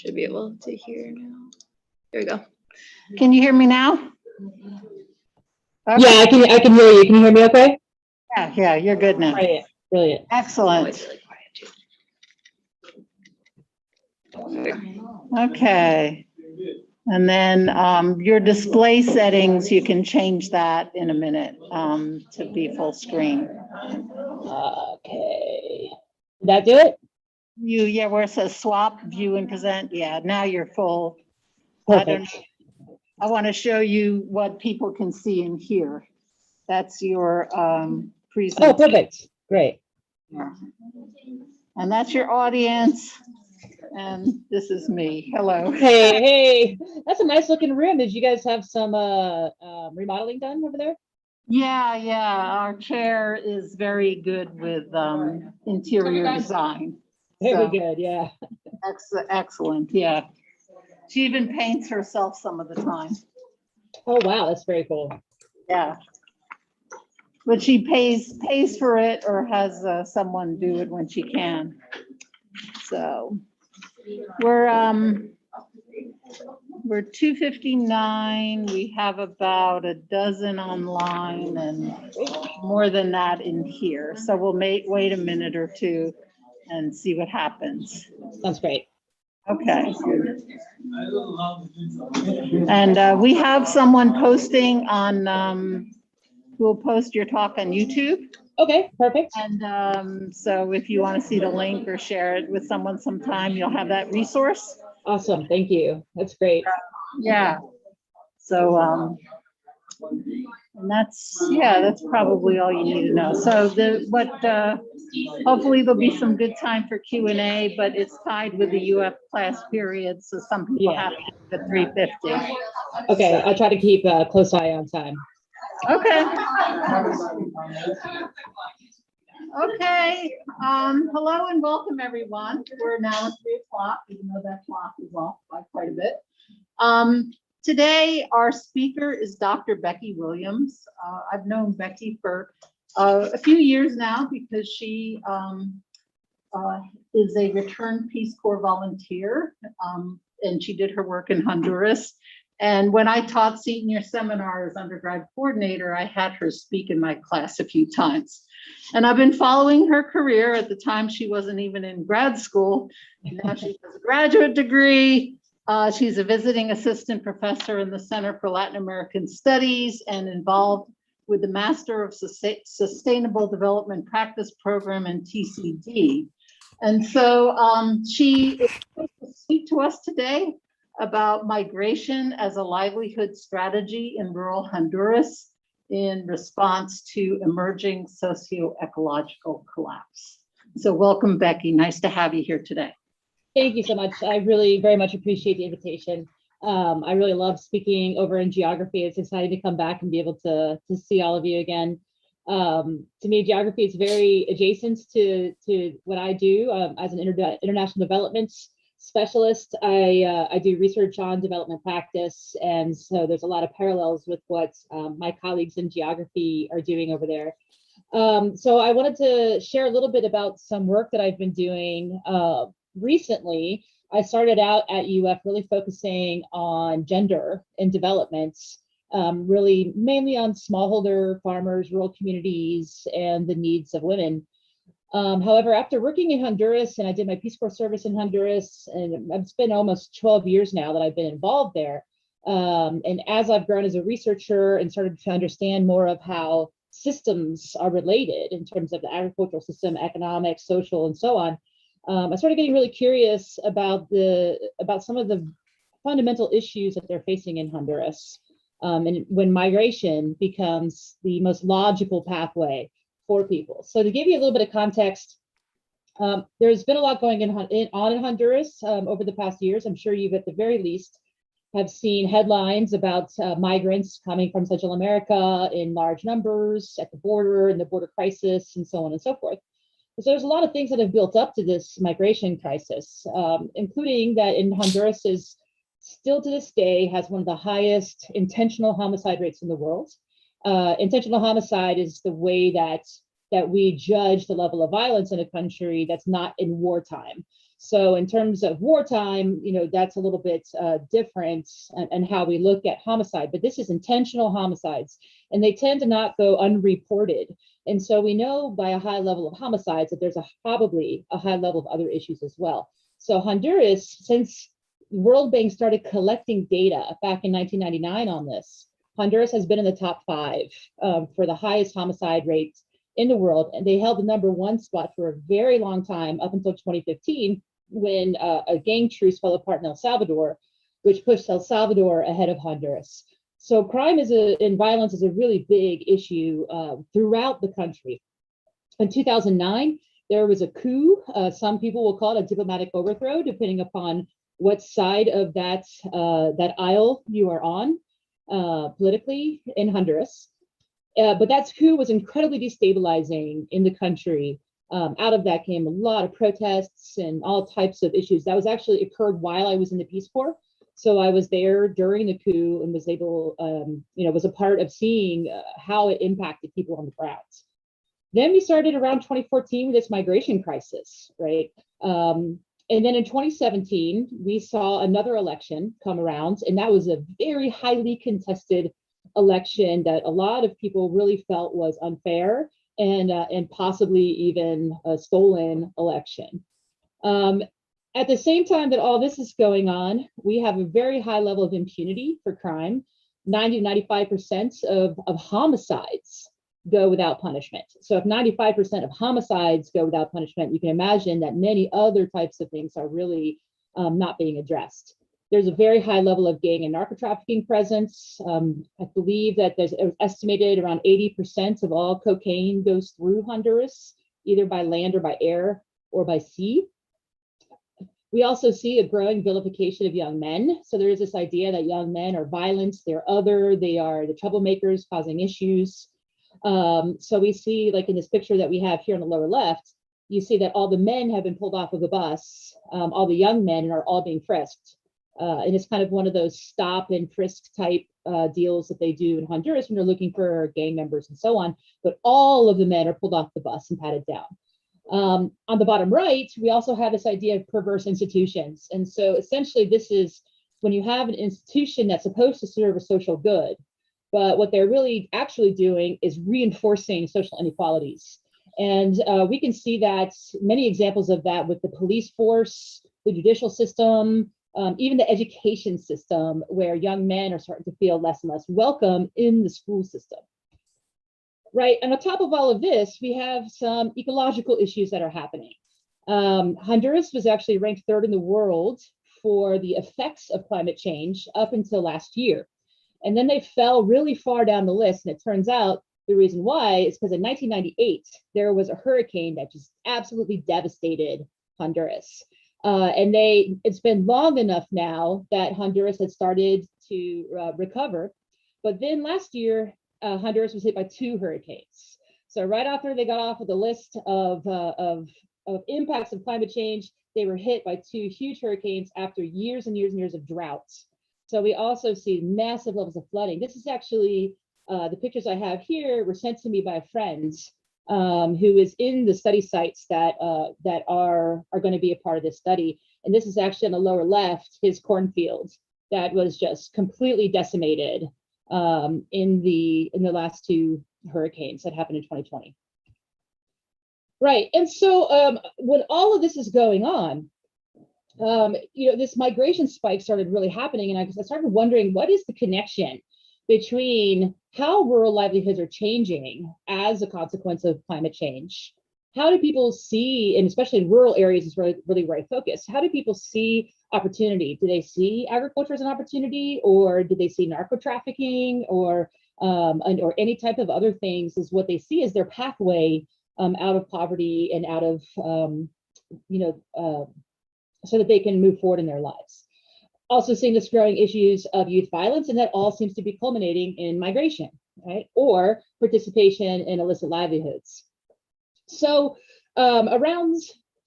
Should be able to hear now. There we go. Can you hear me now? Okay. Yeah, I can hear you. Can you hear me okay? Yeah, you're good now. Brilliant. Brilliant. Excellent. Okay. And then your display settings, you can change that in a minute to be full screen. Okay. Did that do it? Yeah, where it says swap, view, and present. Yeah, now you're full. Perfect. I want to show you what people can see and hear. That's your presentation. Oh, perfect. Great. Yeah. And that's your audience. And this is me. Hello. Hey, that's a nice looking room. Did you guys have some remodeling done over there? Yeah. Our chair is very good with interior design. Very good, yeah. Excellent, yeah. She even paints herself some of the time. Oh, wow, that's very cool. Yeah. But she pays for it or has someone do it when she can. So we're 259. We have about a dozen online and more than that in here. So we'll wait a minute or two and see what happens. Sounds great. Okay. And we have someone posting on, who will post your talk on YouTube. Okay, perfect. And so if you want to see the link or share it with someone sometime, you'll have that resource. Awesome, thank you. That's great. Yeah. So, and that's probably all you need to know. So hopefully there'll be some good time for Q&A, but it's tied with the UF class period. So some people have to at 3:50. Okay, I'll try to keep a close eye on time. Okay. Okay. Hello and welcome everyone. We're now at 3 o'clock, even though that clock is off by quite a bit. Today, our speaker is Dr. Becky Williams. I've known Becky for a few years now because she is a returned Peace Corps volunteer, and she did her work in Honduras. And when I taught senior seminar as undergrad coordinator, I had her speak in my class a few times. And I've been following her career. At the time, she wasn't even in grad school. Now she has a graduate degree. She's a visiting assistant professor in the Center for Latin American Studies and involved with the Master of Sustainable Development Practice Program and TCD. And so she is going to speak to us today about migration as a livelihood strategy in rural Honduras in response to emerging socio-ecological collapse. So welcome, Becky. Nice to have you here today. Thank you so much. I really very much appreciate the invitation. I really love speaking over in geography. It's exciting to come back and be able to see all of you again. To me, geography is very adjacent to what I do as an international development specialist. I do research on development practice, and so there's a lot of parallels with what my colleagues in geography are doing over there. So I wanted to share a little bit about some work that I've been doing recently. I started out at UF really focusing on gender in developments, really mainly on smallholder farmers, rural communities, and the needs of women. However, after working in Honduras, and I did my Peace Corps service in Honduras, and it's been almost 12 years now that I've been involved there. And as I've grown as a researcher and started to understand more of how systems are related in terms of the agricultural system, economic, social, and so on, I started getting really curious about some of the fundamental issues that they're facing in Honduras, and when migration becomes the most logical pathway for people. So to give you a little bit of context, there's been a lot going on in Honduras over the past years. I'm sure you've at the very least have seen headlines about migrants coming from Central America in large numbers at the border and the border crisis and so on and so forth. So there's a lot of things that have built up to this migration crisis, including that in Honduras is still to this day has one of the highest intentional homicide rates in the world. Intentional homicide is the way that that we judge the level of violence in a country that's not in wartime. So in terms of wartime, that's a little bit different and how we look at homicide, but this is intentional homicides, and they tend to not go unreported. And so we know by a high level of homicides that there's probably a high level of other issues as well. So Honduras, since World Bank started collecting data back in 1999 on this, Honduras has been in the top 5 for the highest homicide rates in the world. And they held the #1 spot for a very long time, up until 2015, when a gang truce fell apart in El Salvador, which pushed El Salvador ahead of Honduras. So crime and violence is a really big issue throughout the country. In 2009, there was a coup. Some people will call it a diplomatic overthrow, depending upon what side of that aisle you are on politically in Honduras. But that coup was incredibly destabilizing in the country. Out of that came a lot of protests and all types of issues. That was actually occurred while I was in the Peace Corps. So I was there during the coup and was able, was a part of seeing how it impacted people on the ground. Then we started around 2014 with this migration crisis, right? And then in 2017, we saw another election come around, and that was a very highly contested election that a lot of people really felt was unfair and possibly even a stolen election. At the same time that all this is going on, we have a very high level of impunity for crime. 90 to 95% of homicides go without punishment. So if 95% of homicides go without punishment, you can imagine that many other types of things are really not being addressed. There's a very high level of gang and narco trafficking presence. I believe that there's estimated around 80% of all cocaine goes through Honduras, either by land or by air or by sea. We also see a growing vilification of young men. So there is this idea that young men are violent, they're other, they are the troublemakers causing issues. So we see, like in this picture that we have here on the lower left, you see that all the men have been pulled off of the bus, all the young men are all being frisked. And it's kind of one of those stop and frisk type deals that they do in Honduras when they're looking for gang members and so on. But all of the men are pulled off the bus and patted down. On the bottom right, we also have this idea of perverse institutions. And so essentially this is when you have an institution that's supposed to serve a social good, but what they're really actually doing is reinforcing social inequalities. And we can see that many examples of that with the police force, the judicial system, even the education system, where young men are starting to feel less and less welcome in the school system. Right, and on top of all of this, we have some ecological issues that are happening. Honduras was actually ranked 3rd in the world for the effects of climate change up until last year. And then they fell really far down the list. And it turns out the reason why is because in 1998, there was a hurricane that just absolutely devastated Honduras. And it's been long enough now that Honduras had started to recover. But then last year, Honduras was hit by 2 hurricanes. So right after they got off of the list of impacts of climate change, they were hit by 2 huge hurricanes after years and years and years of droughts. So we also see massive levels of flooding. This is actually, the pictures I have here were sent to me by a friend who is in the study sites that are going to be a part of this study. And this is actually on the lower left, his cornfield that was just completely decimated in the last 2 hurricanes that happened in 2020. Right, and so when all of this is going on, this migration spike started really happening, and I started wondering, what is the connection between how rural livelihoods are changing as a consequence of climate change? How do people see, and especially in rural areas is really where I focus, how do people see opportunity? Do they see agriculture as an opportunity, or do they see narco trafficking, or any type of other things is what they see as their pathway out of poverty and out of, so that they can move forward in their lives? Also seeing this growing issues of youth violence, and that all seems to be culminating in migration, right? Or participation in illicit livelihoods. So around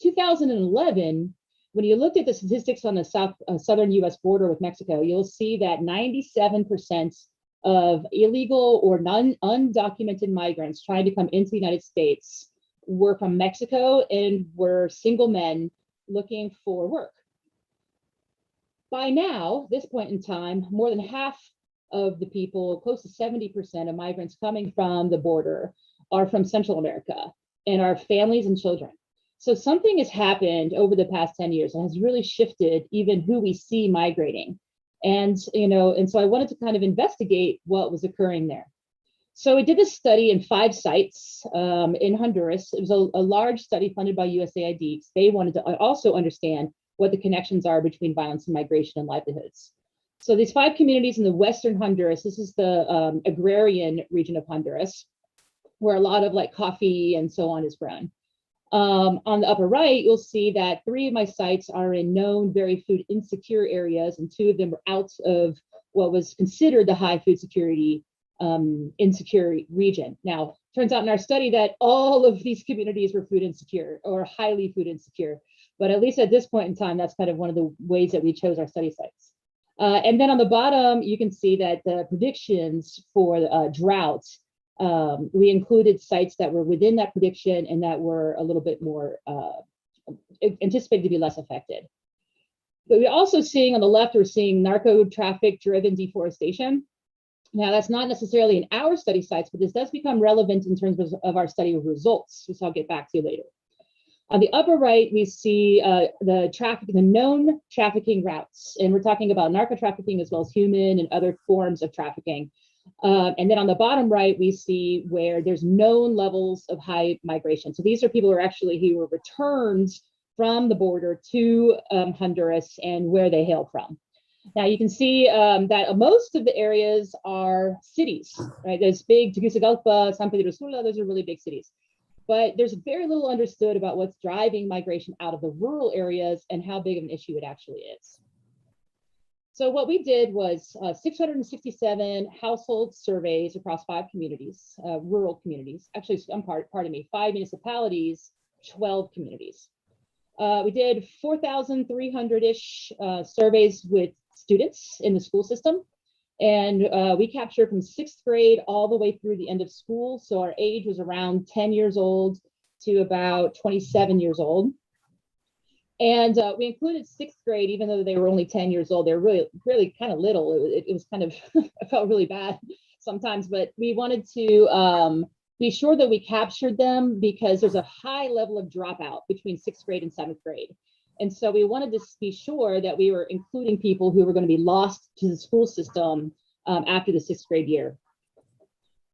2011, when you looked at the statistics on the southern US border with Mexico, you'll see that 97% of illegal or undocumented migrants trying to come into the United States were from Mexico and were single men looking for work. By now, this point in time, more than half of the people, close to 70% of migrants coming from the border are from Central America and are families and children. So something has happened over the past 10 years and has really shifted even who we see migrating. And, so I wanted to kind of investigate what was occurring there. So we did this study in 5 sites in Honduras. It was a large study funded by USAID. They wanted to also understand what the connections are between violence and migration and livelihoods. So these 5 communities in the Western Honduras, this is the agrarian region of Honduras, where a lot of like coffee and so on is grown. On the upper right, you'll see that 3 of my sites are in known very food insecure areas, and 2 of them were out of what was considered the high food security insecure region. Now, turns out in our study that all of these communities were food insecure or highly food insecure. But at least at this point in time, that's kind of one of the ways that we chose our study sites. And then on the bottom, you can see that the predictions for drought, we included sites that were within that prediction and that were a little bit more anticipated to be less affected. But we're also seeing on the left, we're seeing narco traffic driven deforestation. Now, that's not necessarily in our study sites, but this does become relevant in terms of our study results, which I'll get back to later. On the upper right, we see the known trafficking routes, and we're talking about narco trafficking as well as human and other forms of trafficking. And then on the bottom right, we see where there's known levels of high migration. So these are people who were returned from the border to Honduras and where they hail from. Now you can see that most of the areas are cities, right? There's big Tegucigalpa, San Pedro Sula, those are really big cities. But there's very little understood about what's driving migration out of the rural areas and how big of an issue it actually is. So what we did was 667 household surveys across 5 communities, rural communities. Actually, pardon me, 5 municipalities, 12 communities. We did 4,300-ish surveys with students in the school system. And we captured from 6th grade all the way through the end of school. So our age was around 10 years old to about 27 years old. And we included 6th grade, even though they were only 10 years old. They're really kind of little. It was kind of, I felt really bad sometimes, but we wanted to be sure that we captured them because there's a high level of dropout between 6th grade and 7th grade. And so we wanted to be sure that we were including people who were going to be lost to the school system after the 6th grade year.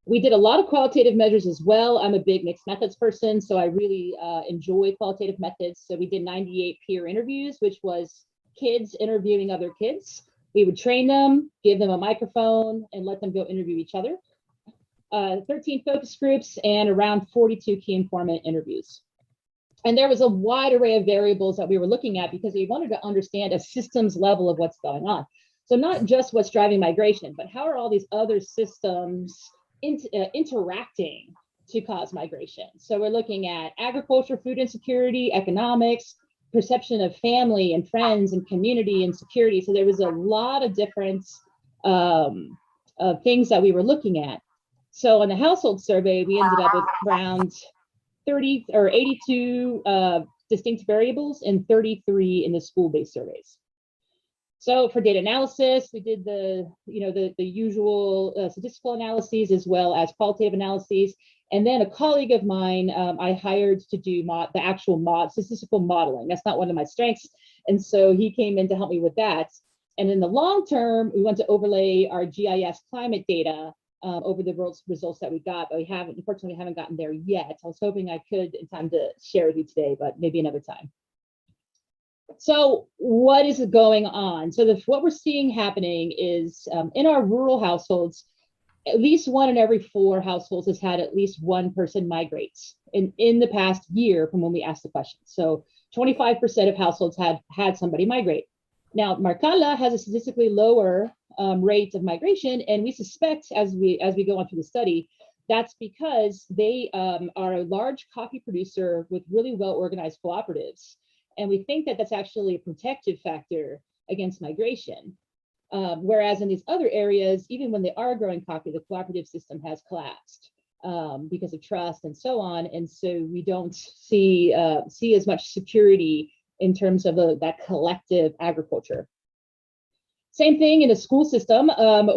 We did a lot of qualitative measures as well. I'm a big mixed methods person, so I really enjoy qualitative methods. So we did 98 peer interviews, which was kids interviewing other kids. We would train them, give them a microphone, and let them go interview each other. 13 focus groups and around 42 key informant interviews. And there was a wide array of variables that we were looking at because we wanted to understand a systems level of what's going on. So not just what's driving migration, but how are all these other systems interacting to cause migration? So we're looking at agriculture, food insecurity, economics, perception of family and friends and community and security. So there was a lot of different things that we were looking at. So on the household survey, we ended up with around 30 or 82 distinct variables and 33 in the school-based surveys. So for data analysis, we did the usual statistical analyses as well as qualitative analyses. And then a colleague of mine, I hired to do the actual statistical modeling. That's not one of my strengths. And so he came in to help me with that. And in the long term, we want to overlay our GIS climate data over the results that we got, but unfortunately, we haven't gotten there yet. I was hoping I could in time to share with you today, but maybe another time. So what is going on? So what we're seeing happening is in our rural households, at least 1 in every 4 households has had at least one person migrate in the past year from when we asked the question. So 25% of households have had somebody migrate. Now, Marcala has a statistically lower rate of migration, and we suspect as we go on through the study, that's because they are a large coffee producer with really well-organized cooperatives. And we think that that's actually a protective factor against migration. Whereas in these other areas, even when they are growing coffee, the cooperative system has collapsed because of trust and so on. And so we don't see as much security in terms of that collective agriculture. Same thing in the school system.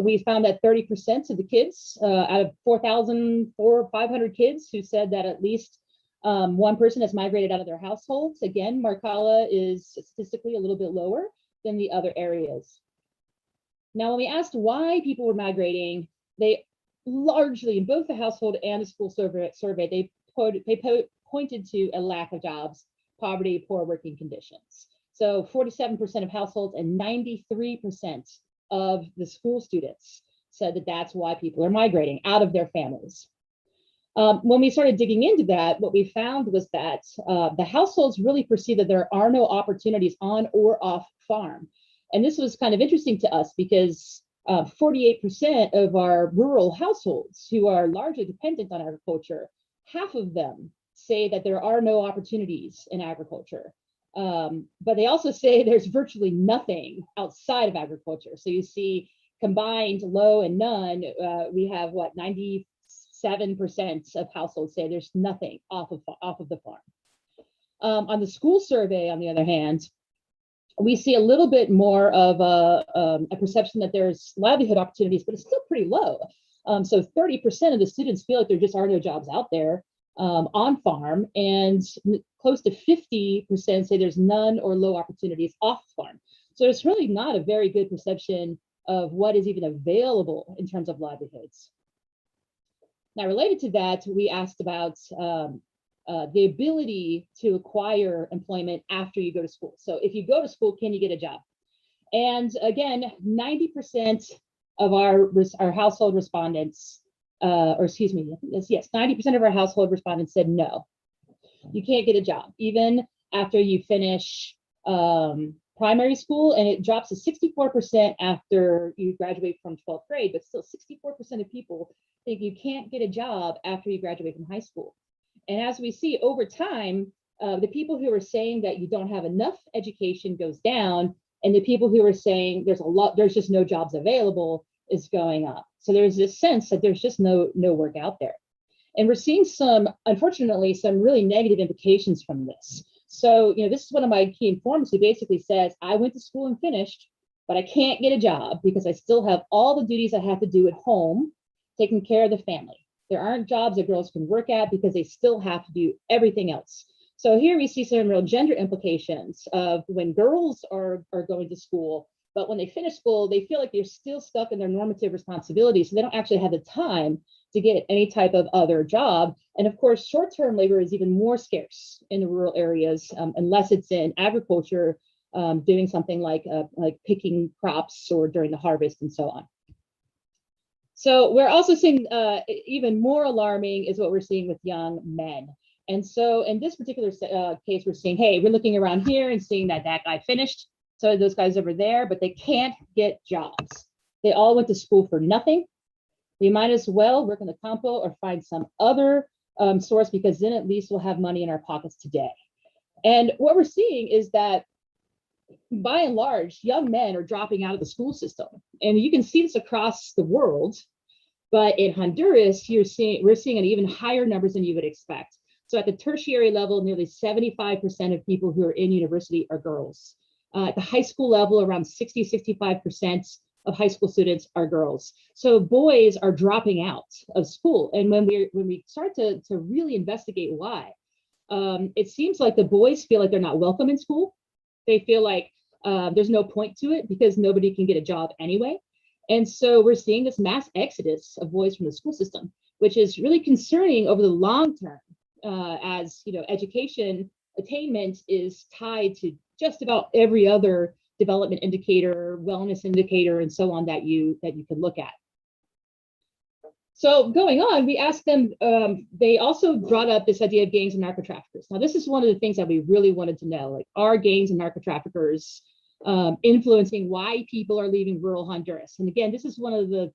We found that 30% of the kids out of 4,500 kids who said that at least one person has migrated out of their households. Again, Marcala is statistically a little bit lower than the other areas. Now, when we asked why people were migrating, they largely, in both the household and the school survey, they pointed to a lack of jobs, poverty, poor working conditions. So 47% of households and 93% of the school students said that that's why people are migrating out of their families. When we started digging into that, what we found was that the households really perceive that there are no opportunities on or off farm. And this was kind of interesting to us because 48% of our rural households who are largely dependent on agriculture, half of them say that there are no opportunities in agriculture. But they also say there's virtually nothing outside of agriculture. So you see combined low and none, we have what, 97% of households say there's nothing off of the farm. On the school survey, on the other hand, we see a little bit more of a perception that there's livelihood opportunities, but it's still pretty low. So 30% of the students feel like there just are no jobs out there on farm, and close to 50% say there's none or low opportunities off farm. So it's really not a very good perception of what is even available in terms of livelihoods. Now, related to that, we asked about the ability to acquire employment after you go to school. So if you go to school, can you get a job? And again, 90% of our household respondents, or excuse me, yes, 90% of our household respondents said no, you can't get a job, even after you finish primary school, and it drops to 64% after you graduate from 12th grade, but still 64% of people think you can't get a job after you graduate from high school. And as we see over time, the people who are saying that you don't have enough education goes down, and the people who are saying there's just no jobs available is going up. So there's this sense that there's just no work out there. And we're seeing unfortunately, some really negative implications from this. So, this is one of my key informants who basically says, I went to school and finished, but I can't get a job because I still have all the duties I have to do at home, taking care of the family. There aren't jobs that girls can work at because they still have to do everything else. So here we see some real gender implications of when girls are going to school, but when they finish school, they feel like they're still stuck in their normative responsibilities. So they don't actually have the time to get any type of other job. And of course, short-term labor is even more scarce in the rural areas, unless it's in agriculture, doing something like picking crops or during the harvest and so on. So we're also seeing even more alarming is what we're seeing with young men. And so in this particular case, we're seeing, hey, we're looking around here and seeing that guy finished. So those guys over there, but they can't get jobs. They all went to school for nothing. We might as well work in the campo or find some other source, because then at least we'll have money in our pockets today. And what we're seeing is that by and large, young men are dropping out of the school system. And you can see this across the world, but in Honduras, we're seeing an even higher numbers than you would expect. So at the tertiary level, nearly 75% of people who are in university are girls. At the high school level, around 65% of high school students are girls. So boys are dropping out of school. And when we start to really investigate why, it seems like the boys feel like they're not welcome in school. They feel like there's no point to it because nobody can get a job anyway. And so we're seeing this mass exodus of boys from the school system, which is really concerning over the long term, as education attainment is tied to just about every other development indicator, wellness indicator, and so on that you can look at. So going on, we asked them, they also brought up this idea of gangs and narco traffickers. Now, this is one of the things that we really wanted to know, like, are gangs and narco traffickers influencing why people are leaving rural Honduras? And again, this is one of the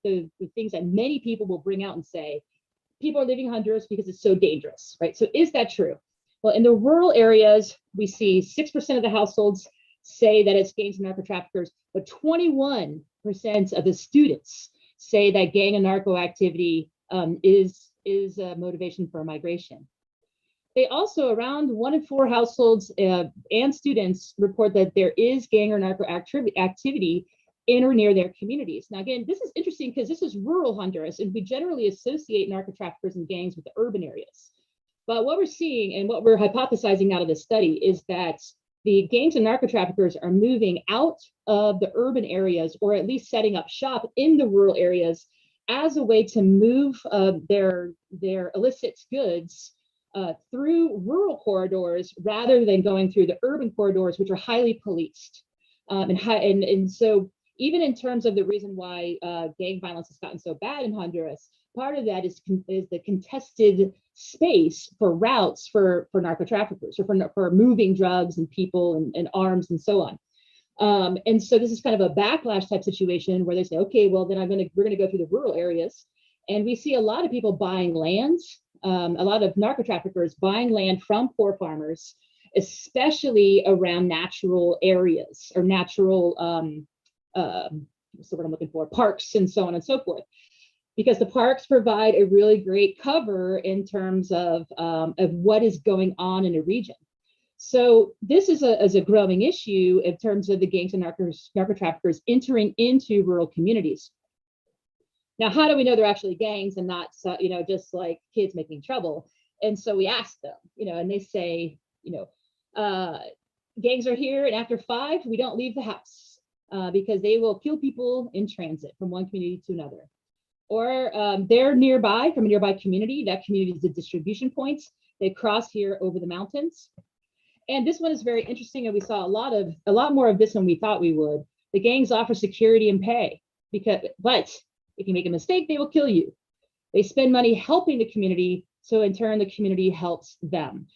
things that many people will bring out and say, people are leaving Honduras because it's so dangerous, right? So is that true? Well, in the rural areas, we see 6% of the households say that it's gangs and narco traffickers, but 21% of the students say that gang and narco activity is a motivation for migration. They also, around 1 in 4 households and students report that there is gang or narco activity in or near their communities. Now, again, this is interesting because this is rural Honduras, and we generally associate narco traffickers and gangs with the urban areas. But what we're seeing and what we're hypothesizing out of this study is that the gangs and narco traffickers are moving out of the urban areas, or at least setting up shop in the rural areas as a way to move their illicit goods through rural corridors rather than going through the urban corridors, which are highly policed. And so even in terms of the reason why gang violence has gotten so bad in Honduras, part of that is the contested space for routes for narco traffickers, or for moving drugs and people and arms and so on. And so this is kind of a backlash type situation where they say, okay, well then we're gonna go through the rural areas, and we see a lot of people buying land, a lot of narco traffickers buying land from poor farmers, especially around natural areas or natural what's the word I'm looking for, parks and so on and so forth, because the parks provide a really great cover in terms of what is going on in a region. So this is a growing issue in terms of the gangs and narco traffickers entering into rural communities. Now, how do we know they're actually gangs and not, just like kids making trouble? And so we asked them, and they say, gangs are here, and after 5, we don't leave the house because they will kill people in transit from one community to another. Or they're nearby, from a nearby community. That community is the distribution points. They cross here over the mountains. And this one is very interesting, and we saw a lot more of this than we thought we would. The gangs offer security and pay, but if you make a mistake, they will kill you. They spend money helping the community, so in turn, the community helps them.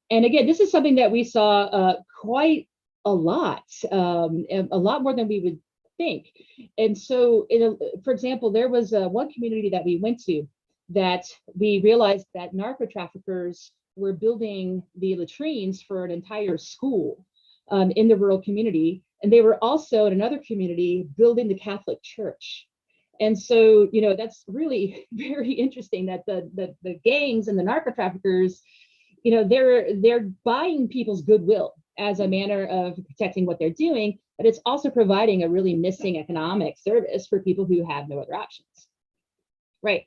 And again, this is something that we saw quite a lot more than we would think. And so, for example, there was one community that we went to that we realized that narco traffickers were building the latrines for an entire school in the rural community. And they were also in another community building the Catholic Church. And so, that's really very interesting that the gangs and the narco traffickers, they're buying people's goodwill as a manner of protecting what they're doing, but it's also providing a really missing economic service for people who have no other options. Right.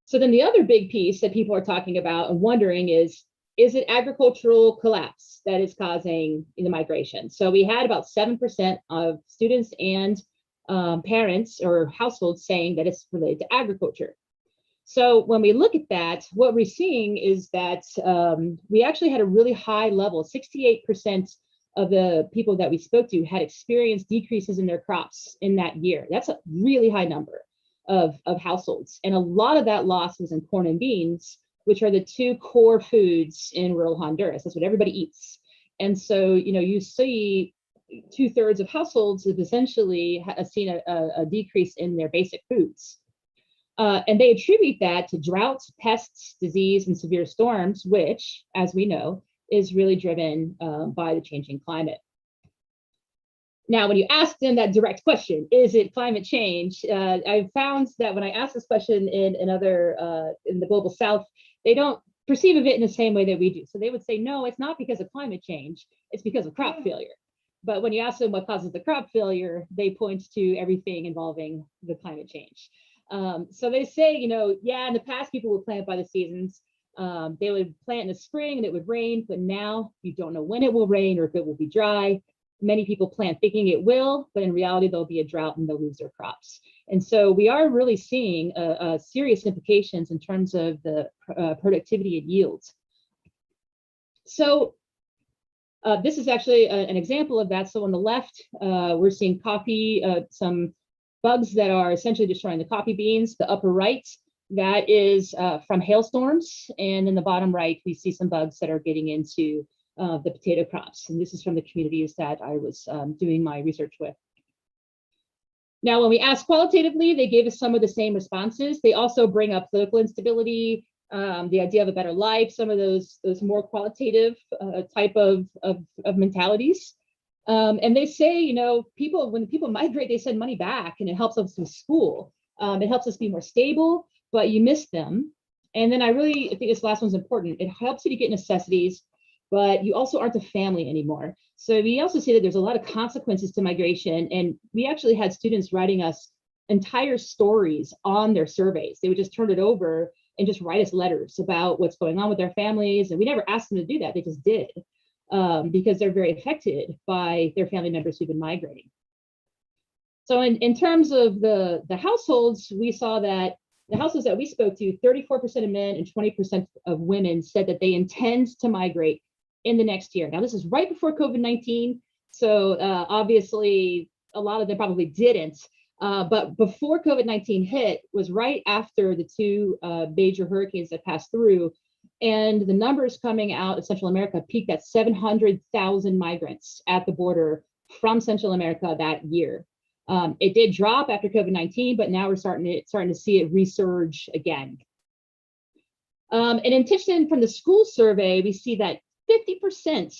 So then the other big piece that people are talking about and wondering is it agricultural collapse that is causing the migration? So we had about 7% of students and parents or households saying that it's related to agriculture. So when we look at that, what we're seeing is that we actually had a really high level. 68% of the people that we spoke to had experienced decreases in their crops in that year. That's a really high number of households. And a lot of that loss was in corn and beans, which are the 2 core foods in rural Honduras. That's what everybody eats. And so, you see 2/3 of households have essentially seen a decrease in their basic foods. And they attribute that to droughts, pests, disease, and severe storms, which, as we know, is really driven by the changing climate. Now, when you ask them that direct question, is it climate change? I've found that when I ask this question in the global south, they don't perceive of it in the same way that we do. So they would say, no, it's not because of climate change, it's because of crop failure. But when you ask them what causes the crop failure, they point to everything involving the climate change. So they say, yeah, in the past, people would plant by the seasons. They would plant in the spring and it would rain, but now you don't know when it will rain or if it will be dry. Many people plant thinking it will, but in reality, there'll be a drought and they'll lose their crops. And so we are really seeing serious implications in terms of the productivity and yields. So this is actually an example of that. So on the left, we're seeing coffee, some bugs that are essentially destroying the coffee beans. The upper right, that is from hailstorms. And in the bottom right, we see some bugs that are getting into the potato crops. And this is from the communities that I was doing my research with. Now, when we asked qualitatively, they gave us some of the same responses. They also bring up political instability, the idea of a better life, some of those more qualitative type of mentalities. And they say, you know, when people migrate, they send money back and it helps us with school. It helps us be more stable, but you miss them. And then I think this last one's important. It helps you to get necessities, but you also aren't a family anymore. So we also see that there's a lot of consequences to migration. And we actually had students writing us entire stories on their surveys. They would just turn it over and just write us letters about what's going on with their families. And we never asked them to do that. They just did, because they're very affected by their family members who've been migrating. So in terms of the households, we saw that the households that we spoke to, 34% of men and 20% of women said that they intend to migrate in the next year. Now, this is right before COVID-19. So obviously, a lot of them probably didn't. But before COVID-19 hit was right after the two major hurricanes that passed through. And the numbers coming out of Central America peaked at 700,000 migrants at the border from Central America that year. It did drop after COVID-19, but now we're starting to see it resurge again. And in addition, from the school survey, we see that 50%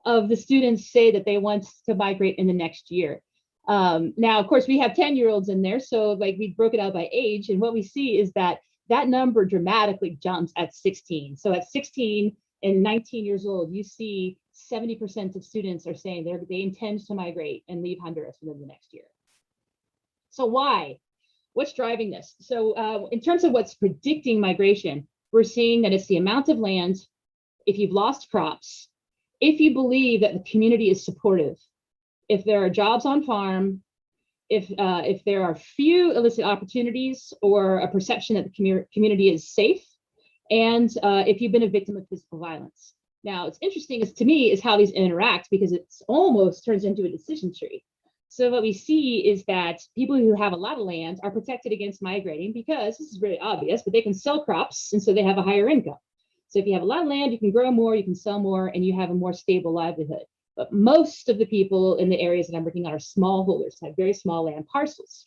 of the students say that they want to migrate in the next year. Now, of course, we have 10-year-olds in there, so like we broke it out by age, and what we see is that that number dramatically jumps at 16. So at 16 and 19 years old, you see 70% of students are saying they intend to migrate and leave Honduras within the next year. So why? What's driving this? So in terms of what's predicting migration, we're seeing that it's the amount of land, if you've lost crops, if you believe that the community is supportive, if there are jobs on farm, if there are few illicit opportunities or a perception that the community is safe, and if you've been a victim of physical violence. Now, it's interesting to me is how these interact, because it almost turns into a decision tree. So what we see is that people who have a lot of land are protected against migrating because this is really obvious, but they can sell crops, and so they have a higher income. So if you have a lot of land, you can grow more, you can sell more, and you have a more stable livelihood. But most of the people in the areas that I'm working on are smallholders, have very small land parcels.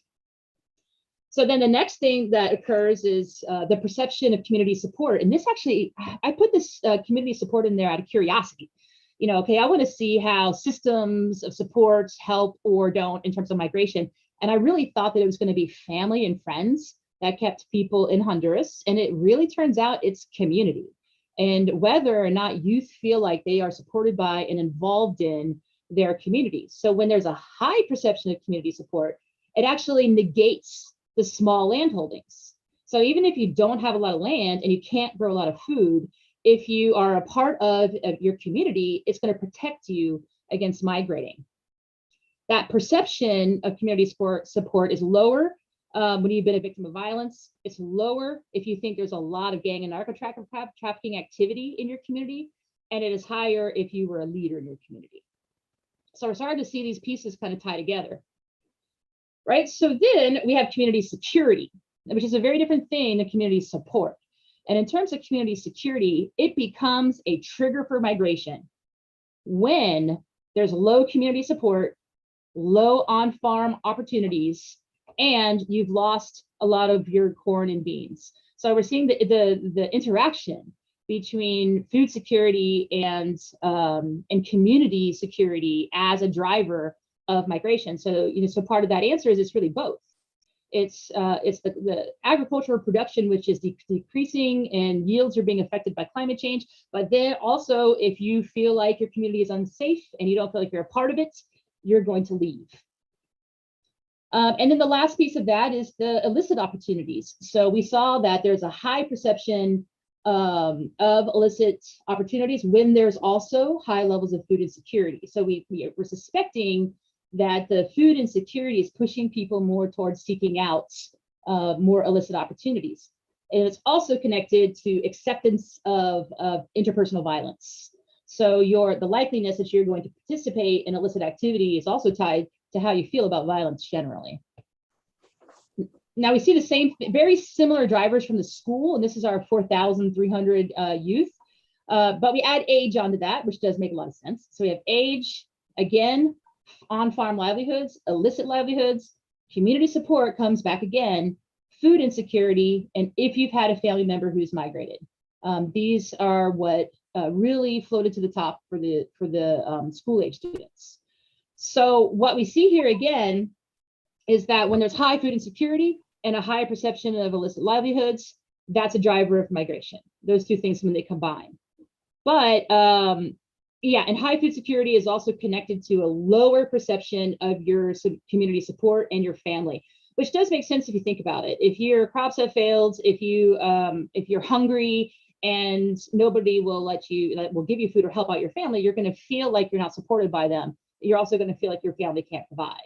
So then the next thing that occurs is the perception of community support. And this actually, I put this community support in there out of curiosity. You know, okay, I want to see how systems of support help or don't in terms of migration. And I really thought that it was going to be family and friends that kept people in Honduras. And it really turns out it's community. And whether or not youth feel like they are supported by and involved in their communities. So when there's a high perception of community support, it actually negates the small land holdings. So even if you don't have a lot of land and you can't grow a lot of food, if you are a part of your community, it's going to protect you against migrating. That perception of community support is lower when you've been a victim of violence. It's lower if you think there's a lot of gang and narco trafficking activity in your community, and it is higher if you were a leader in your community. So it's hard to see these pieces kind of tie together, right? So then we have community security, which is a very different thing than community support. And in terms of community security, it becomes a trigger for migration when there's low community support, low on-farm opportunities, and you've lost a lot of your corn and beans. So we're seeing the interaction between food security and community security as a driver of migration. So so part of that answer is it's really both. It's the agricultural production, which is decreasing, and yields are being affected by climate change. But then also, if you feel like your community is unsafe and you don't feel like you're a part of it, you're going to leave. And then the last piece of that is the illicit opportunities. So we saw that there's a high perception of illicit opportunities when there's also high levels of food insecurity. So we're suspecting that the food insecurity is pushing people more towards seeking out more illicit opportunities. And it's also connected to acceptance of interpersonal violence. So the likeliness that you're going to participate in illicit activity is also tied to how you feel about violence generally. Now we see the same, very similar drivers from the school, and this is our 4,300 youth, but we add age onto that, which does make a lot of sense. So we have age, again, on-farm livelihoods, illicit livelihoods, community support comes back again, food insecurity, and if you've had a family member who's migrated. These are what really floated to the top for the school age students. So what we see here again is that when there's high food insecurity and a high perception of illicit livelihoods, that's a driver of migration. Those two things, when they combine. But yeah, and high food security is also connected to a lower perception of your community support and your family, which does make sense if you think about it. If your crops have failed, if you're hungry and nobody will give you food or help out your family, you're going to feel like you're not supported by them. You're also going to feel like your family can't provide.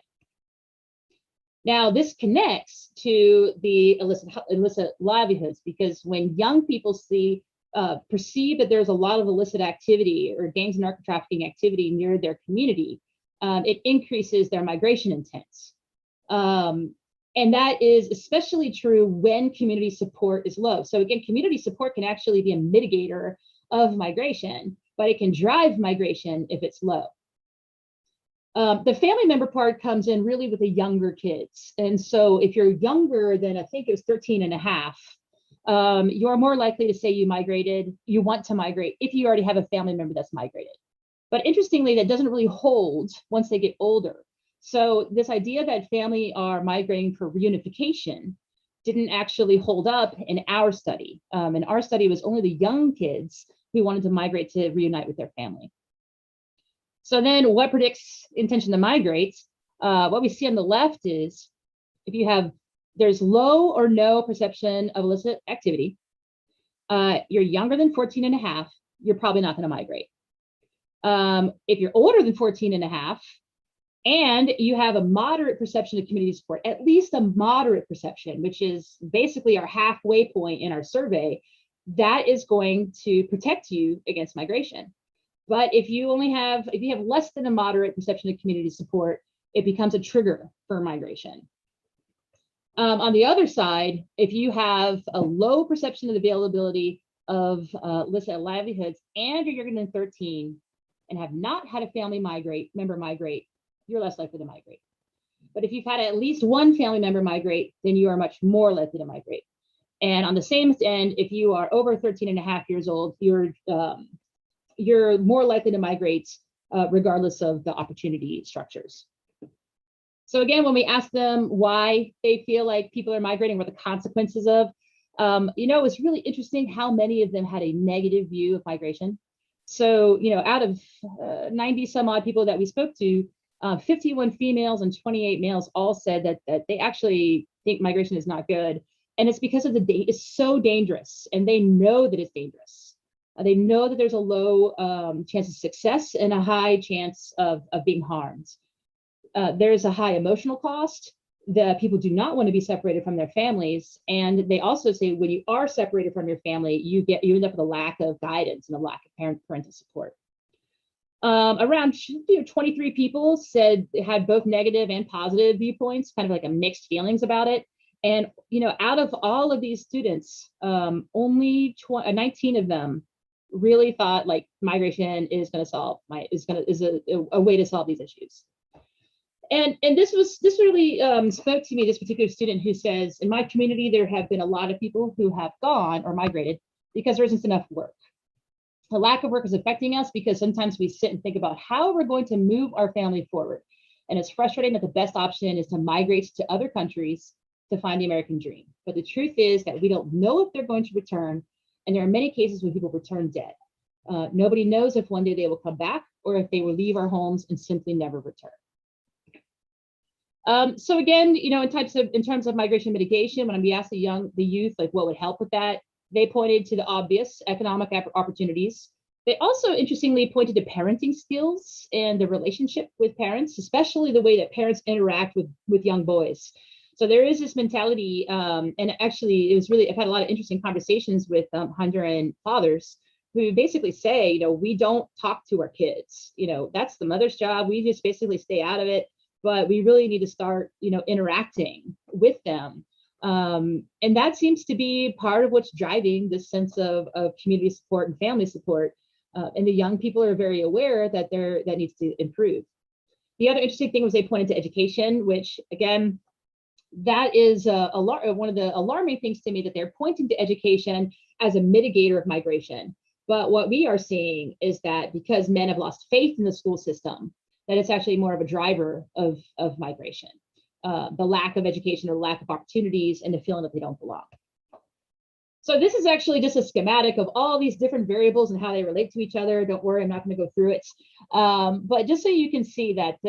Now, this connects to the illicit livelihoods, because when young people perceive that there's a lot of illicit activity or gangs and narco trafficking activity near their community, it increases their migration intent. And that is especially true when community support is low. So again, community support can actually be a mitigator of migration, but it can drive migration if it's low. The family member part comes in really with the younger kids. And so if you're younger than, I think it was 13 and a half, you're more likely to say you want to migrate if you already have a family member that's migrated. But interestingly, that doesn't really hold once they get older. So this idea that family are migrating for reunification didn't actually hold up in our study. In our study, it was only the young kids who wanted to migrate to reunite with their family. So then what predicts intention to migrate? What we see on the left is there's low or no perception of illicit activity, you're younger than 14 and a half, you're probably not going to migrate. If you're older than 14 and a half, and you have a moderate perception of community support, at least a moderate perception, which is basically our halfway point in our survey, that is going to protect you against migration. But if you have less than a moderate perception of community support, it becomes a trigger for migration. On the other side, if you have a low perception of the availability of illicit livelihoods and you're younger than 13 and have not had a family member migrate, you're less likely to migrate. But if you've had at least one family member migrate, then you are much more likely to migrate. And on the same end, if you are over 13 and a half years old, you're more likely to migrate regardless of the opportunity structures. So again, when we ask them why they feel like people are migrating, what the consequences of, it's really interesting how many of them had a negative view of migration. So, out of 90 some odd people that we spoke to, 51 females and 28 males all said that they actually think migration is not good. And it's because of it's so dangerous, and they know that it's dangerous. They know that there's a low chance of success and a high chance of being harmed. There's a high emotional cost. The people do not want to be separated from their families. And they also say when you are separated from your family, you end up with a lack of guidance and a lack of parental support. Around 23 people said they had both negative and positive viewpoints, kind of like a mixed feelings about it. And out of all of these students, only 19 of them really thought like migration is going to is a way to solve these issues. And this really spoke to me, this particular student who says, in my community, there have been a lot of people who have gone or migrated because there isn't enough work. The lack of work is affecting us because sometimes we sit and think about how we're going to move our family forward. And it's frustrating that the best option is to migrate to other countries to find the American dream. But the truth is that we don't know if they're going to return. And there are many cases when people return dead. Nobody knows if one day they will come back or if they will leave our homes and simply never return. So again, in terms of migration mitigation, when we asked the youth, like what would help with that, they pointed to the obvious economic opportunities. They also interestingly pointed to parenting skills and the relationship with parents, especially the way that parents interact with young boys. So there is this mentality, and actually I've had a lot of interesting conversations with Honduran fathers who basically say, we don't talk to our kids. That's the mother's job. We just basically stay out of it. But we really need to start, interacting with them. And that seems to be part of what's driving this sense of community support and family support. And the young people are very aware that that needs to improve. The other interesting thing was they pointed to education, which again, that is one of the alarming things to me, that they're pointing to education as a mitigator of migration. But what we are seeing is that because men have lost faith in the school system, that it's actually more of a driver of migration. The lack of education or lack of opportunities and the feeling that they don't belong. So this is actually just a schematic of all these different variables and how they relate to each other. Don't worry, I'm not going to go through it. But just so you can see that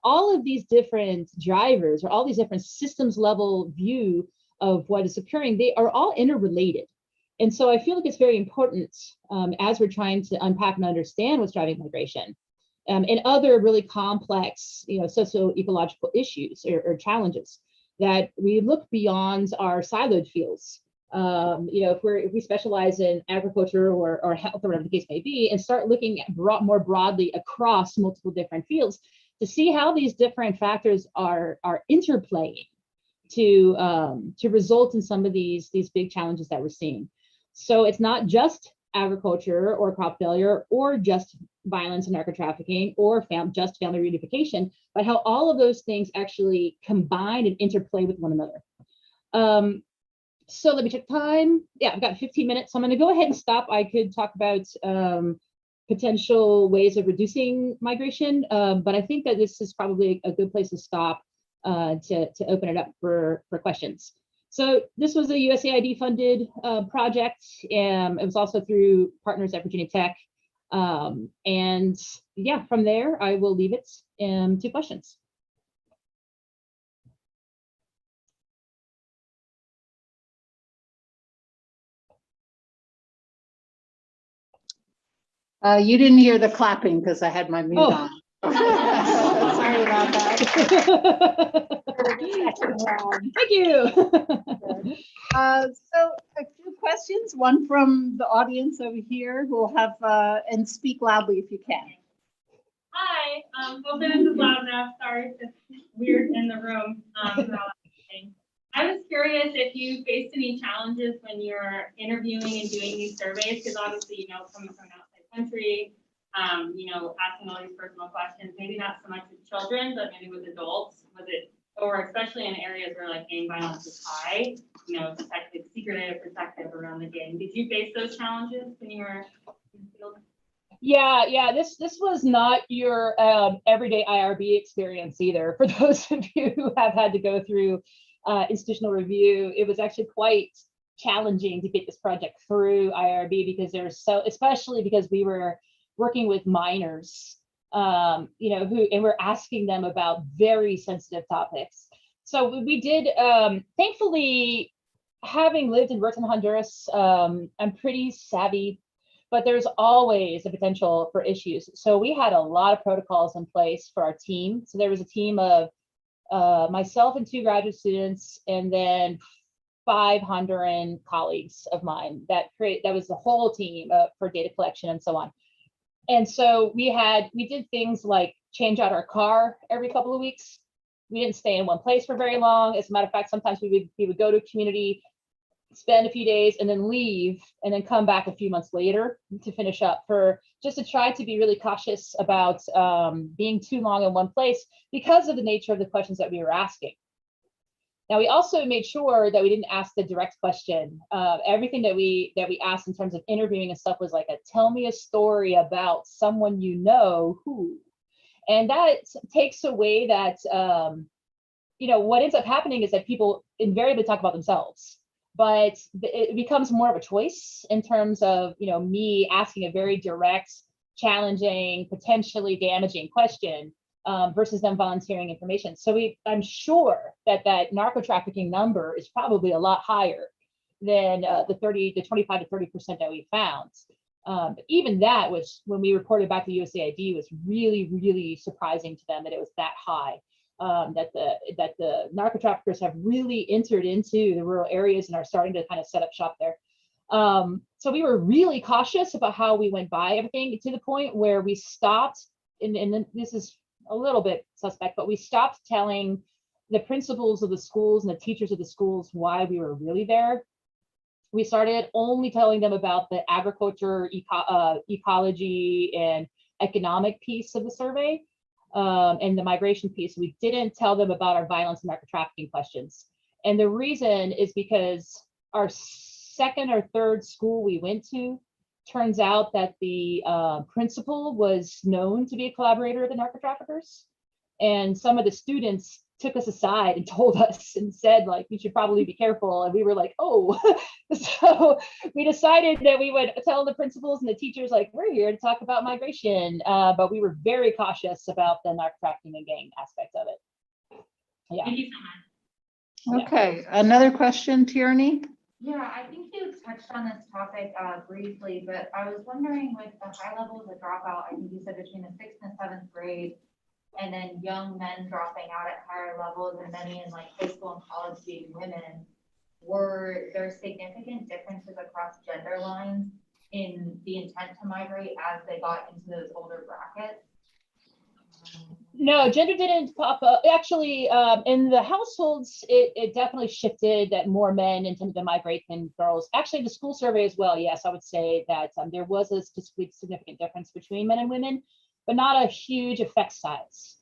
all of these different drivers or all these different systems level view of what is occurring, they are all interrelated. And so I feel like it's very important as we're trying to unpack and understand what's driving migration and other really complex, socio-ecological issues or challenges, that we look beyond our siloed fields. If we specialize in agriculture or health or whatever the case may be, and start looking at more broadly across multiple different fields to see how these different factors are interplaying to result in some of these big challenges that we're seeing. So it's not just agriculture or crop failure or just violence and narco trafficking or just family reunification, but how all of those things actually combine and interplay with one another. So let me check time. Yeah, I've got 15 minutes. So I'm going to go ahead and stop. I could talk about potential ways of reducing migration, but I think that this is probably a good place to stop to open it up for questions. So this was a USAID funded project. It was also through partners at Virginia Tech. And yeah, from there, I will leave it to questions. You didn't hear the clapping because I had my mute on. Sorry about that. Thank you. So a few questions, one from the audience over here who will have, and speak loudly if you can. Hi, hopefully this is loud enough. Sorry if it's weird in the room. I was curious if you faced any challenges when you're interviewing and doing these surveys, because obviously, coming from an outside country, asking all these personal questions, maybe not so much with children, but maybe with adults. Was it, or especially in areas where like gang violence is high, secretive, protective around the gang. Did you face those challenges when you were in the field? Yeah. This was not your everyday IRB experience either. For those of you who have had to go through institutional review, it was actually quite challenging to get this project through IRB because especially because we were working with minors, and we're asking them about very sensitive topics. So we did, thankfully, having lived and worked in Honduras, I'm pretty savvy, but there's always a potential for issues. So we had a lot of protocols in place for our team. So there was a team of myself and 2 graduate students, and then 5 Honduran colleagues of mine that was the whole team for data collection and so on. And so we did things like change out our car every couple of weeks. We didn't stay in one place for very long. As a matter of fact, sometimes we would go to a community, spend a few days, and then leave, and then come back a few months later to finish up, just to try to be really cautious about being too long in one place because of the nature of the questions that we were asking. Now, we also made sure that we didn't ask the direct question. Everything that we asked in terms of interviewing and stuff was like tell me a story about someone you know who. And that takes away that, what ends up happening is that people invariably talk about themselves, but it becomes more of a choice in terms of, me asking a very direct, challenging, potentially damaging question versus them volunteering information. So I'm sure that narco trafficking number is probably a lot higher than the 25 to 30% that we found. But even that was, when we reported back to USAID, was really, really surprising to them that it was that high. That the narco traffickers have really entered into the rural areas and are starting to kind of set up shop there. So we were really cautious about how we went by everything, to the point where we stopped, and this is a little bit suspect, but we stopped telling the principals of the schools and the teachers of the schools why we were really there. We started only telling them about the agriculture, ecology, and economic piece of the survey, and the migration piece. We didn't tell them about our violence and narco trafficking questions. And the reason is because our second or third school we went to turns out that the principal was known to be a collaborator of the narco traffickers. And some of the students took us aside and told us and said, like, you should probably be careful. And we were like, oh. So we decided that we would tell the principals and the teachers, like, we're here to talk about migration. But we were very cautious about the narco trafficking and gang aspect of it. Yeah. Thank you so much. Okay, another question, Tierney? Yeah, I think you touched on this topic briefly, but I was wondering with the high levels of dropout, I think you said between the 6th and 7th grade, and then young men dropping out at higher levels, and many in like high school and college being women, were there significant differences across gender lines in the intent to migrate as they got into those older brackets? No, gender didn't pop up. Actually, in the households, it definitely shifted that more men intended to migrate than girls. Actually, the school survey as well, yes, I would say that there was a statistically significant difference between men and women, but not a huge effect size,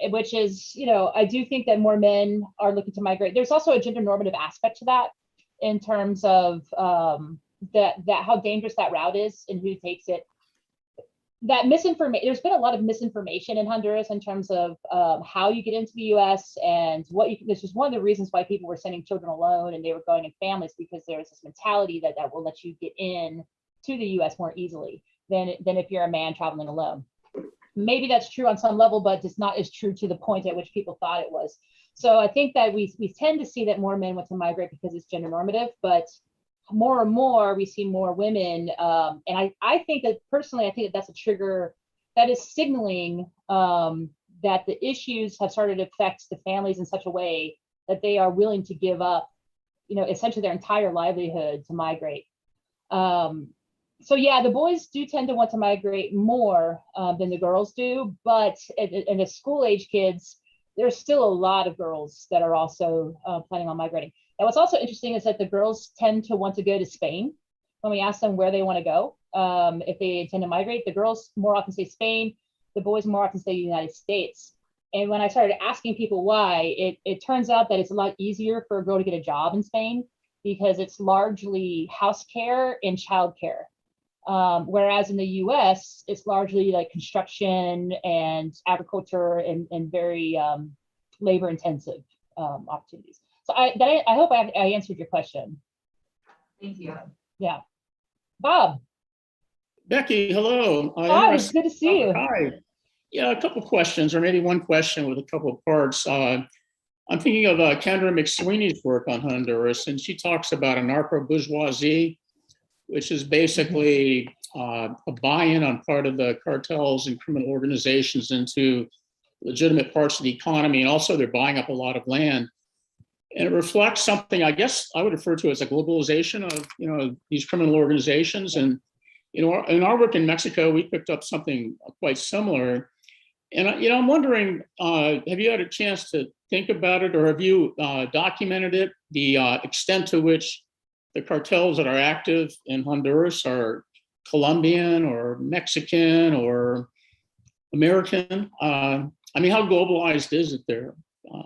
which is, I do think that more men are looking to migrate. There's also a gender normative aspect to that in terms of that how dangerous that route is and who takes it. That misinformation, there's been a lot of misinformation in Honduras in terms of how you get into the US and what you can. This was one of the reasons why people were sending children alone and they were going in families, because there's this mentality that will let you get in to the US more easily than if you're a man traveling alone. Maybe that's true on some level, but it's not as true to the point at which people thought it was. So I think that we tend to see that more men want to migrate because it's gender normative, but more and more we see more women, and I think that personally, I think that that's a trigger that is signaling that the issues have started to affect the families in such a way that they are willing to give up, essentially their entire livelihood to migrate. So yeah, the boys do tend to want to migrate more than the girls do, but in the school age kids, there's still a lot of girls that are also planning on migrating. And what's also interesting is that the girls tend to want to go to Spain. When we ask them where they want to go, if they intend to migrate, the girls more often say Spain, the boys more often say the United States. And when I started asking people why, it turns out that it's a lot easier for a girl to get a job in Spain because it's largely house care and childcare. Whereas in the US, it's largely like construction and agriculture and very labor intensive opportunities. So I hope I answered your question. Thank you. Yeah. Bob. Becky, hello. Hi, it's good to see you. Hi. Yeah, a couple questions, or maybe one question with a couple of parts. I'm thinking of Kendra McSweeney's work on Honduras, and she talks about a narco-bourgeoisie, which is basically a buy-in on part of the cartels and criminal organizations into legitimate parts of the economy, and also they're buying up a lot of land. And it reflects something I guess I would refer to as a globalization of these criminal organizations. And in our work in Mexico, we picked up something quite similar. And I'm wondering, have you had a chance to think about it, or have you documented it? The extent to which the cartels that are active in Honduras are Colombian or Mexican or American? How globalized is it there?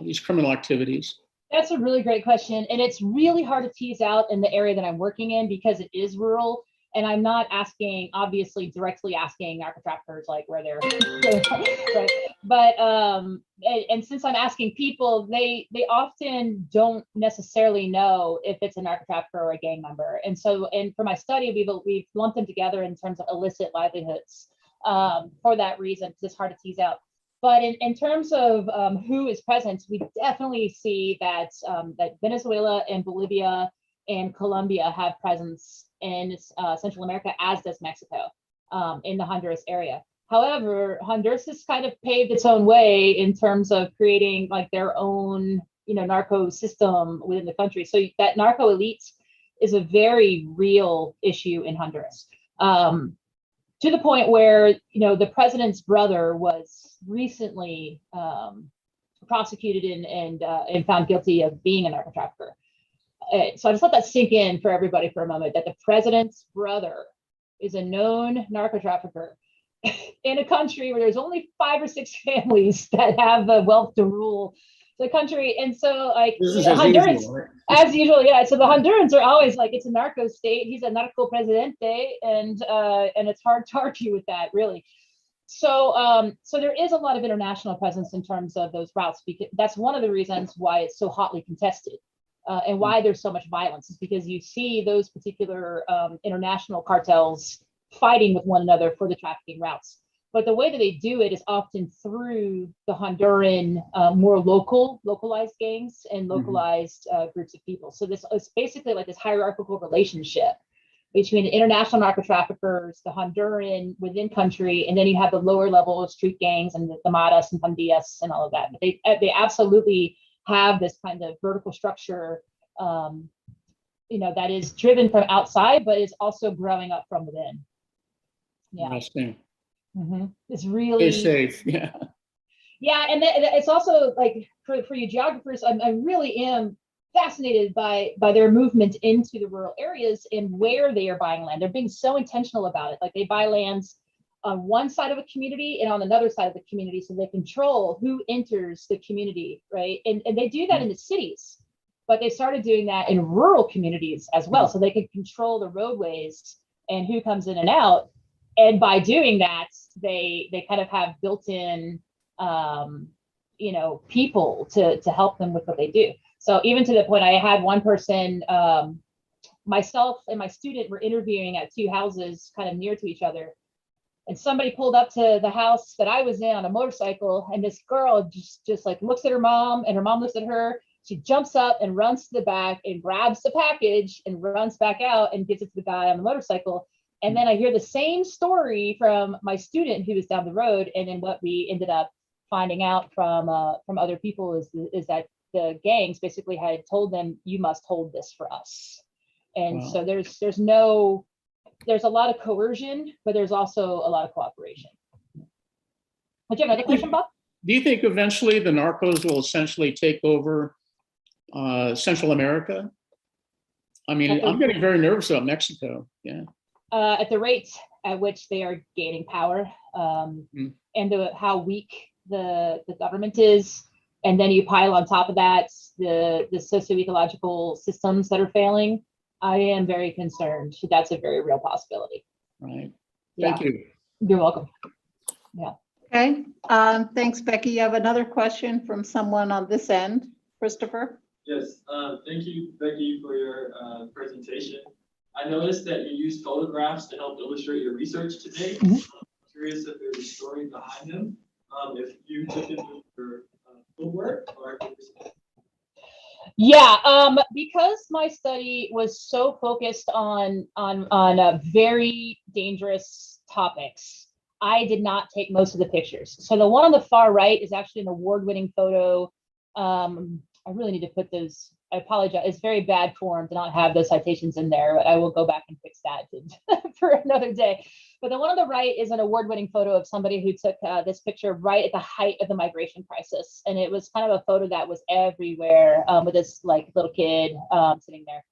These criminal activities. That's a really great question. And it's really hard to tease out in the area that I'm working in because it is rural. And I'm not obviously directly asking narco traffickers like where they're, right? But, and since I'm asking people, they often don't necessarily know if it's a narco trafficker or a gang member. And so, and for my study, we've lumped them together in terms of illicit livelihoods for that reason, because it's hard to tease out. But in terms of who is present, we definitely see that Venezuela and Bolivia and Colombia have presence in Central America, as does Mexico, in the Honduras area. However, Honduras has kind of paved its own way in terms of creating like their own, narco system within the country. So that narco elite is a very real issue in Honduras. To the point where, the president's brother was recently prosecuted and found guilty of being a narco trafficker. So I just let that sink in for everybody for a moment, that the president's brother is a known narco trafficker in a country where there's only 5 or 6 families that have the wealth to rule the country. And so like This is the as Hondurans, usual, right? as usual, yeah. So the Hondurans are always like, it's a narco state. He's a narco presidente, and it's hard to argue with that, really. So there is a lot of international presence in terms of those routes, because that's one of the reasons why it's so hotly contested, and why there's so much violence, is because you see those particular international cartels fighting with one another for the trafficking routes. But the way that they do it is often through the Honduran more localized gangs and localized groups of people. So this is basically like this hierarchical relationship between the international narco traffickers, the Honduran within country, and then you have the lower level street gangs and the Maras and Pandillas and all of that. But they absolutely have this kind of vertical structure, that is driven from outside, but is also growing up from within. Yeah. Interesting. It's really Stay safe. Yeah. Yeah, and it's also like for you geographers, I really am fascinated by their movement into the rural areas and where they are buying land. They're being so intentional about it. Like they buy lands on one side of a community and on another side of the community, so they control who enters the community, right? And they do that in the cities, but they started doing that in rural communities as well, so they can control the roadways and who comes in and out. And by doing that, they kind of have built-in people to help them with what they do. So even to the point, I had one person, myself and my student were interviewing at two houses kind of near to each other. And somebody pulled up to the house that I was in on a motorcycle, and this girl just like looks at her mom, and her mom looks at her. She jumps up and runs to the back and grabs the package and runs back out and gives it to the guy on the motorcycle. And then I hear the same story from my student who was down the road. And then what we ended up finding out from other people is that the gangs basically had told them, you must hold this for us. And Wow. so there's a lot of coercion, but there's also a lot of cooperation. But you have another question, Bob? Do you think eventually the narcos will essentially take over Central America? I mean, I'm getting very nervous about Mexico. Yeah. At the rate at which they are gaining power, and how weak the government is, and then you pile on top of that the socio-ecological systems that are failing, I am very concerned. That's a very real possibility. Right. Yeah. Thank you. You're welcome. Yeah. Okay, thanks, Becky. You have another question from someone on this end, Christopher? Yes, thank you, Becky, for your presentation. I noticed that you used photographs to help illustrate your research today. I'm curious if there's a story behind them. If you took it with your homework or Yeah, because my study was so focused on very dangerous topics, I did not take most of the pictures. So the one on the far right is actually an award-winning photo. I really need to put those. I apologize. It's very bad form to not have those citations in there, but I will go back and fix that for another day. But the one on the right is an award-winning photo of somebody who took this picture right at the height of the migration crisis. And it was kind of a photo that was everywhere with this like little kid sitting there.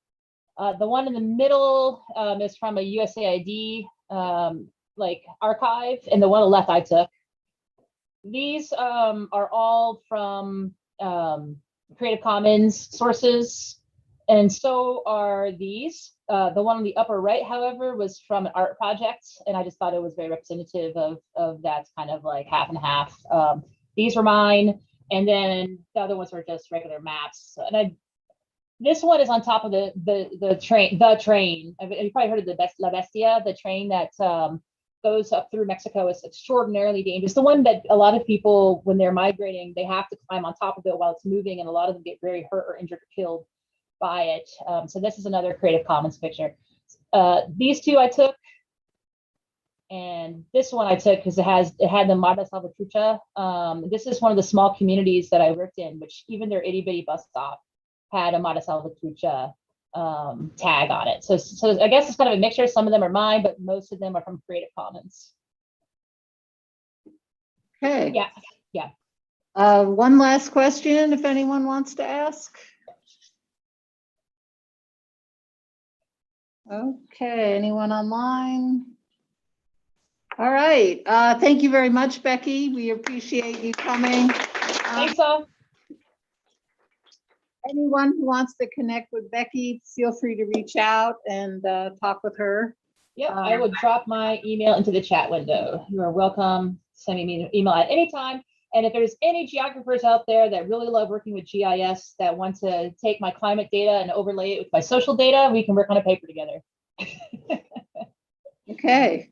The one in the middle is from a USAID archive, and the one on the left I took. These are all from Creative Commons sources, and so are these. The one on the upper right, however, was from an art project, and I just thought it was very representative of that kind of like half and half. These were mine, and then the other ones were just regular maps. And this one is on top of the train. You probably heard of the La Bestia, the train that goes up through Mexico. Is extraordinarily dangerous. The one that a lot of people, when they're migrating, they have to climb on top of it while it's moving, and a lot of them get very hurt or injured or killed by it. So this is another Creative Commons picture. These two I took, and this one I took because it had the Mata Salvatrucha. This is one of the small communities that I worked in, which even their itty bitty bus stop had a Mata Salvatrucha tag on it. So I guess it's kind of a mixture. Some of them are mine, but most of them are from Creative Commons. Okay. Yeah. One last question, if anyone wants to ask. Okay, anyone online? All right. Thank you very much, Becky. We appreciate you coming. Thanks all. anyone who wants to connect with Becky, feel free to reach out and talk with her. Yep, I will drop my email into the chat window. You are welcome sending me an email at any time. And if there's any geographers out there that really love working with GIS that want to take my climate data and overlay it with my social data, we can work on a paper together. Okay.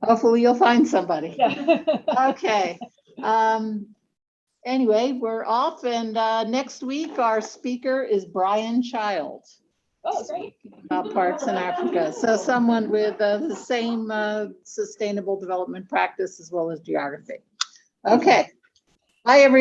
Hopefully you'll find somebody. Yeah. Okay. Anyway, we're off, and next week our speaker is Brian Child. Oh, great. About parks in Africa. So someone with the same sustainable development practice as well as geography. Okay. Bye, everyone.